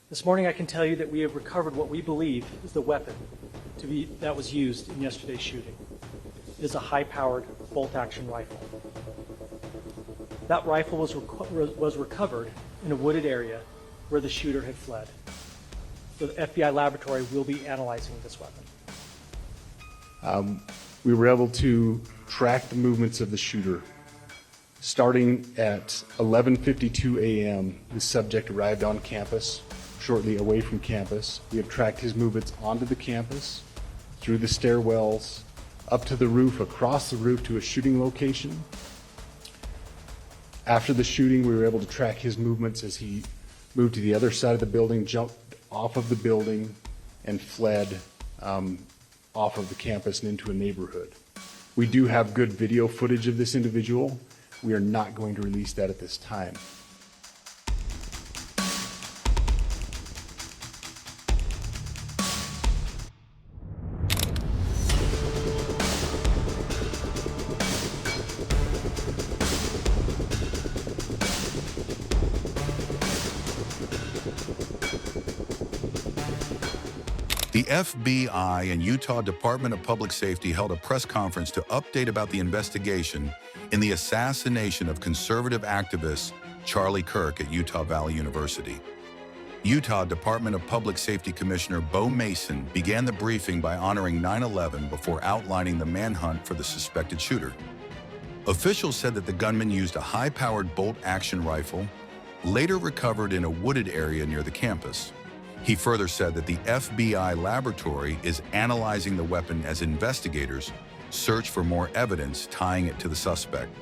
This morning I can tell you that we have recovered what we believe is the weapon that was used in yesterday's shooting. It is a high-powered bolt-action rifle. That rifle was recovered in a wooded area where the shooter had fled. So the FBI laboratory will be analyzing this weapon. We were able to track the movements of the shooter. Starting at 11:52 a.m., the subject arrived on campus, shortly away from campus. We have tracked his movements onto the campus, through the stairwells, up to the roof, across the roof to a shooting location. After the shooting, we were able to track his movements as he moved to the other side of the building, jumped off of the building, and fled off of the campus and into a neighborhood. We do have good video footage of this individual. We are not going to release that at this time. The FBI and Utah Department of Public Safety held a press conference to update about the investigation in the assassination of conservative activist Charlie Kirk at Utah Valley University. Utah Department of Public Safety Commissioner Beau Mason began the briefing by honoring 9/11 before outlining the manhunt for the suspected shooter. Officials said that the gunman used a high-powered bolt-action rifle, later recovered in a wooded area near the campus. He further said that the FBI laboratory is analyzing the weapon as investigators search for more evidence tying it to the suspect.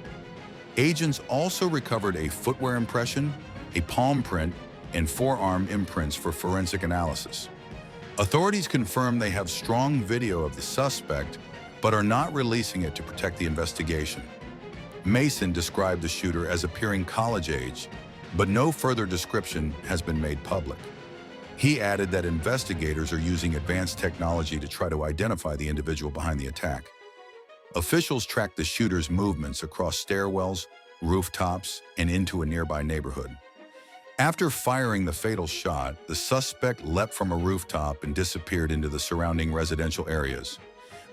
Agents also recovered a footwear impression, a palm print, and forearm imprints for forensic analysis. Authorities confirmed they have strong video of the suspect, but are not releasing it to protect the investigation. Mason described the shooter as appearing college age, but no further description has been made public. He added that investigators are using advanced technology to try to identify the individual behind the attack. Officials tracked the shooter's movements across stairwells, rooftops, and into a nearby neighborhood. After firing the fatal shot, the suspect leapt from a rooftop and disappeared into the surrounding residential areas.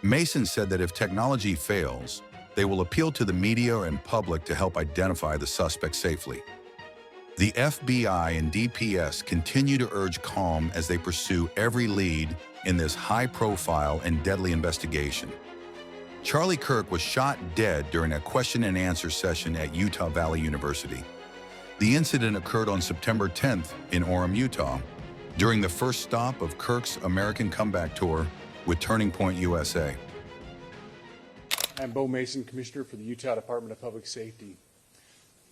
Mason said that if technology fails, they will appeal to the media and public to help identify the suspect safely. The FBI and DPS continue to urge calm as they pursue every lead in this high-profile and deadly investigation. Charlie Kirk was shot dead during a question-and-answer session at Utah Valley University. The incident occurred on September 10th in Orem, Utah, during the first stop of Kirk's American Comeback Tour with Turning Point USA. I'm Beau Mason, Commissioner for the Utah Department of Public Safety.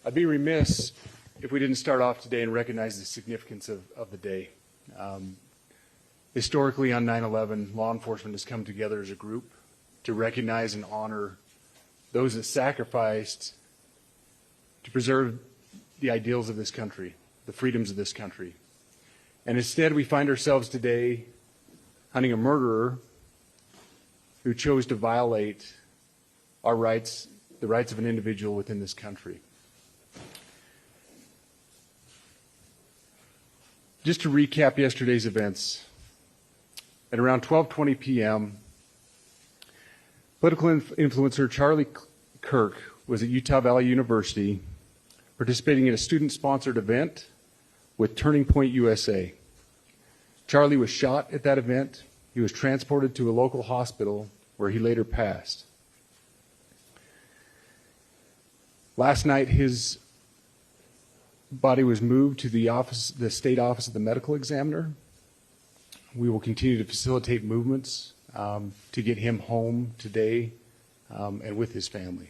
I'd be remiss if we didn't start off today and recognize the significance of the day. Historically, on 9/11, law enforcement has come together as a group to recognize and honor those that sacrificed to preserve the ideals of this country, the freedoms of this country. And instead, we find ourselves today hunting a murderer who chose to violate our rights, the rights of an individual within this country. Just to recap yesterday's events, at around 12:20 p.m., political influencer Charlie Kirk was at Utah Valley University participating in a student-sponsored event with Turning Point USA. Charlie was shot at that event. He was transported to a local hospital where he later passed. Last night, his body was moved to the state office of the medical examiner. We will continue to facilitate movements to get him home today and with his family.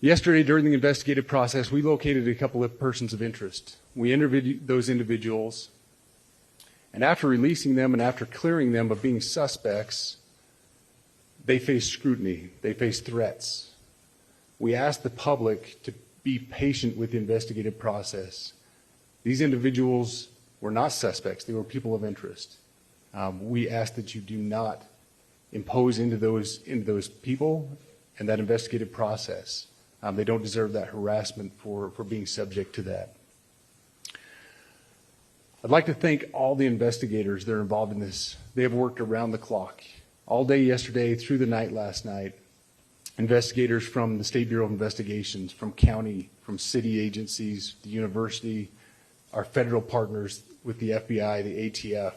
Yesterday, during the investigative process, we located a couple of persons of interest. We interviewed those individuals, and after releasing them and after clearing them of being suspects, they faced scrutiny, they faced threats. We asked the public to be patient with the investigative process. These individuals were not suspects, they were people of interest. We ask that you do not impose into those people and that investigative process. They don't deserve that harassment for being subject to that. I'd like to thank all the investigators that are involved in this. They have worked around the clock, all day yesterday, through the night last night. Investigators from the State Bureau of Investigations, from county, from city agencies, the university, our federal partners with the FBI, the ATF,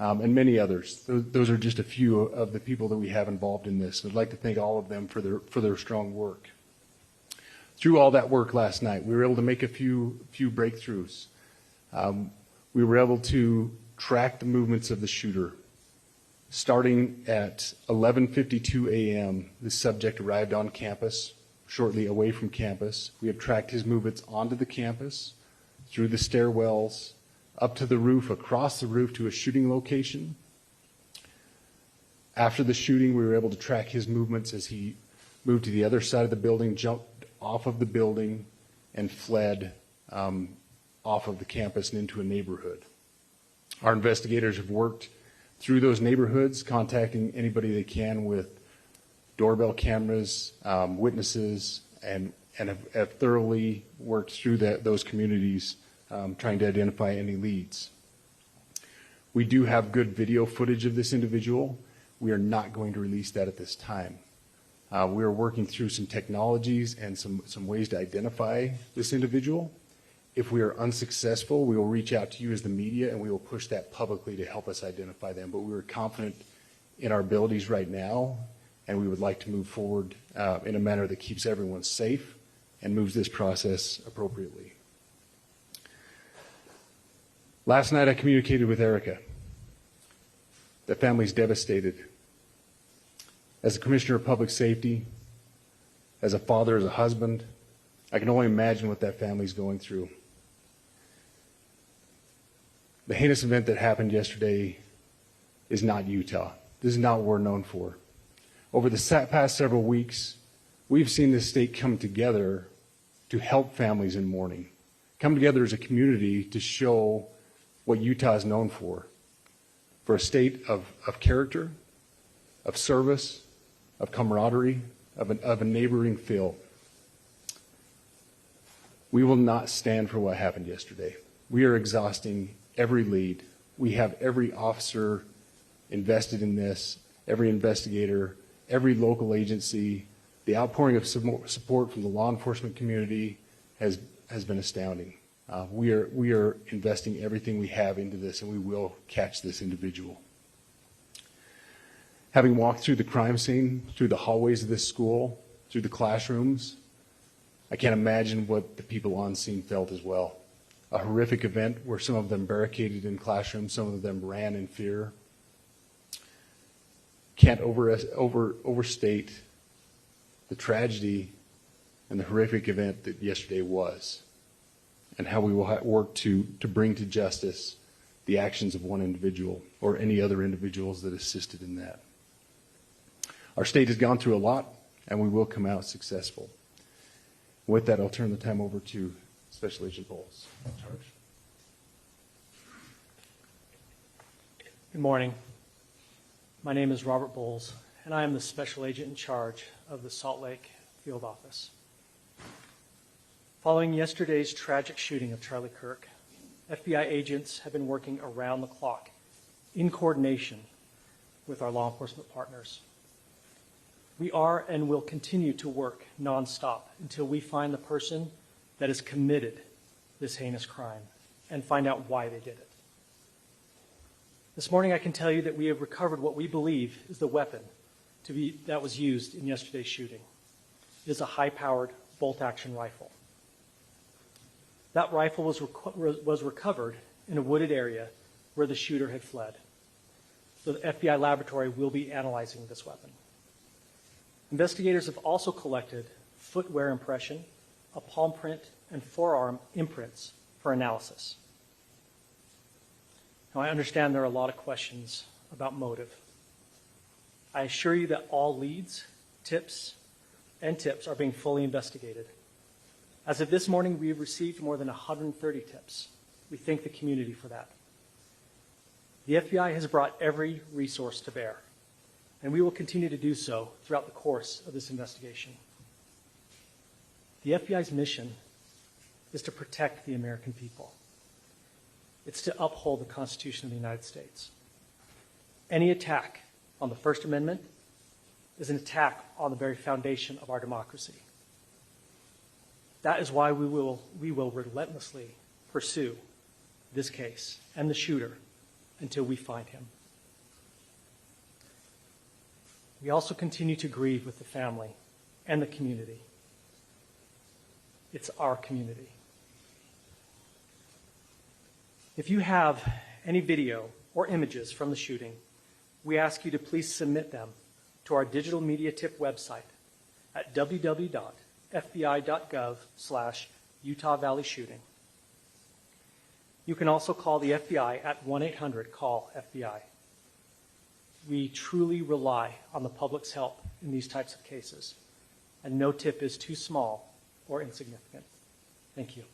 and many others. Those are just a few of the people that we have involved in this. I'd like to thank all of them for their strong work. Through all that work last night, we were able to make a few breakthroughs. We were able to track the movements of the shooter. Starting at 11:52 a.m., the subject arrived on campus, shortly away from campus. We have tracked his movements onto the campus, through the stairwells, up to the roof, across the roof to a shooting location. After the shooting, we were able to track his movements as he moved to the other side of the building, jumped off of the building, and fled off of the campus and into a neighborhood. Our investigators have worked through those neighborhoods, contacting anybody they can with doorbell cameras, witnesses, and have thoroughly worked through those communities, trying to identify any leads. We do have good video footage of this individual. We are not going to release that at this time. We are working through some technologies and some ways to identify this individual. If we are unsuccessful, we will reach out to you as the media and we will push that publicly to help us identify them. But we are confident in our abilities right now, and we would like to move forward in a manner that keeps everyone safe and moves this process appropriately. Last night I communicated with Erica. The family's devastated. As a commissioner of public safety, as a father, as a husband, I can only imagine what that family's going through. The heinous event that happened yesterday is not Utah. This is not what we're known for. Over the past several weeks, we've seen this state come together to help families in mourning, come together as a community to show what Utah is known for a state of character, of service, of camaraderie, of a neighboring feel. We will not stand for what happened yesterday. We are exhausting every lead. We have every officer invested in this, every investigator, every local agency. The outpouring of support from the law enforcement community has been astounding. We are investing everything we have into this, and we will catch this individual. Having walked through the crime scene, through the hallways of this school, through the classrooms, I can't imagine what the people on scene felt as well. A horrific event where some of them barricaded in classrooms, some of them ran in fear. Can't overstate the tragedy and the horrific event that yesterday was, and how we will work to bring to justice the actions of one individual or any other individuals that assisted in that. Our state has gone through a lot, and we will come out successful. With that, I'll turn the time over to Special Agent Bowles. Good morning. My name is Robert Bowles, and I am the Special Agent in charge of the Salt Lake Field Office. Following yesterday's tragic shooting of Charlie Kirk, FBI agents have been working around the clock in coordination with our law enforcement partners. We are and will continue to work nonstop until we find the person that has committed this heinous crime and find out why they did it. This morning I can tell you that we have recovered what we believe is the weapon that was used in yesterday's shooting. It is a high-powered bolt-action rifle. That rifle was recovered in a wooded area where the shooter had fled. The FBI laboratory will be analyzing this weapon. Investigators have also collected footwear impression, a palm print, and forearm imprints for analysis. Now, I understand there are a lot of questions about motive. I assure you that all leads, tips are being fully investigated. As of this morning, we have received more than 130 tips. We thank the community for that. The FBI has brought every resource to bear, and we will continue to do so throughout the course of this investigation. The FBI's mission is to protect the American people. It's to uphold the Constitution of the United States. Any attack on the First Amendment is an attack on the very foundation of our democracy. That is why we will relentlessly pursue this case and the shooter until we find him. We also continue to grieve with the family and the community. It's our community. If you have any video or images from the shooting, we ask you to please submit them to our digital media tip website at www.fbi.gov/Utah Valley Shooting. You can also call the FBI at 1-800-CALL-FBI. We truly rely on the public's help in these types of cases, and no tip is too small or insignificant. Thank you.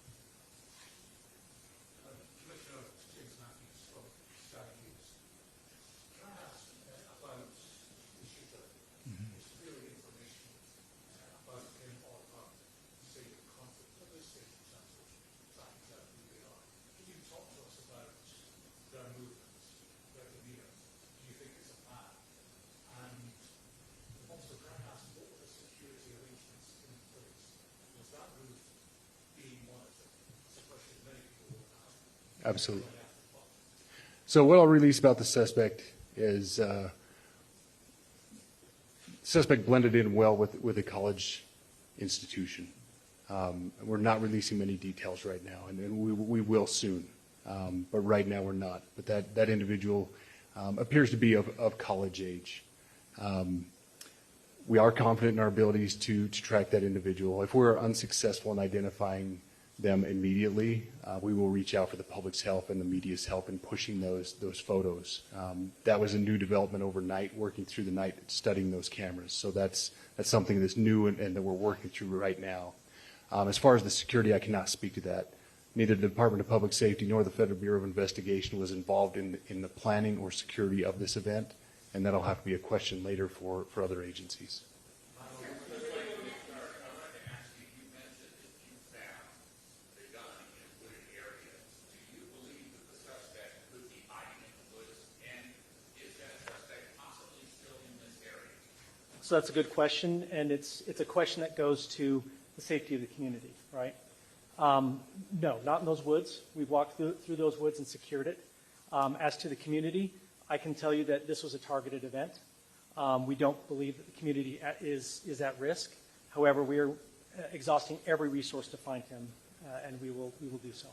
Absolutely. So what I'll release about the suspect is suspect blended in well with a college institution. We're not releasing many details right now, and we will soon. But right now we're not. But that individual appears to be of college age. We are confident in our abilities to track that individual. If we're unsuccessful in identifying them immediately, we will reach out for the public's help and the media's help in pushing those photos. That was a new development overnight, working through the night, studying those cameras. So that's something that's new and that we're working through right now. As far as the security, I cannot speak to that. Neither the Department of Public Safety nor the Federal Bureau of Investigation was involved in the planning or security of this event, and that'll have to be a question later for other agencies. So that's a good question, and it's a question that goes to the safety of the community, right? No, not in those woods. We've walked through those woods and secured it. As to the community, I can tell you that this was a targeted event. We don't believe that the community is at risk. However, we are exhausting every resource to find him, and we will do so.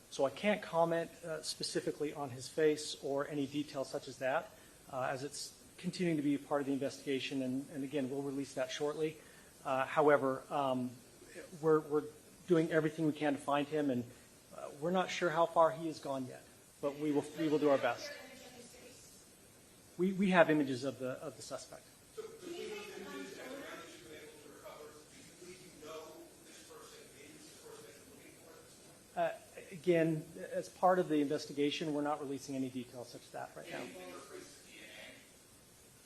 So I can't comment specifically on his face or any details such as that, as it's continuing to be a part of the investigation, and again, we'll release that shortly. However, we're doing everything we can to find him, and we're not sure how far he has gone yet, but we will do our best. We have images of the suspect. Again, as part of the investigation, we're not releasing any details such as that right now.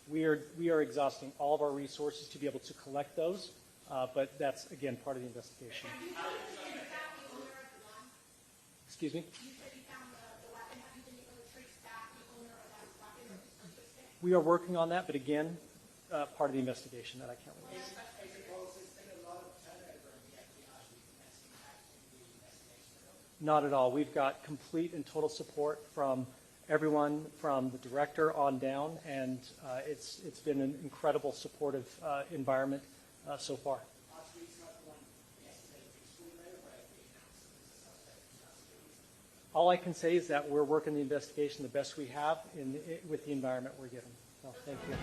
We are exhausting all of our resources to be able to collect those, but that's, again, part of the investigation. Excuse me? We are working on that, but again, part of the investigation that I can't release. Not at all. We've got complete and total support from everyone, from the director on down, and it's been an incredible supportive environment so far. All I can say is that we're working the investigation the best we have with the environment we're given. So, thank you.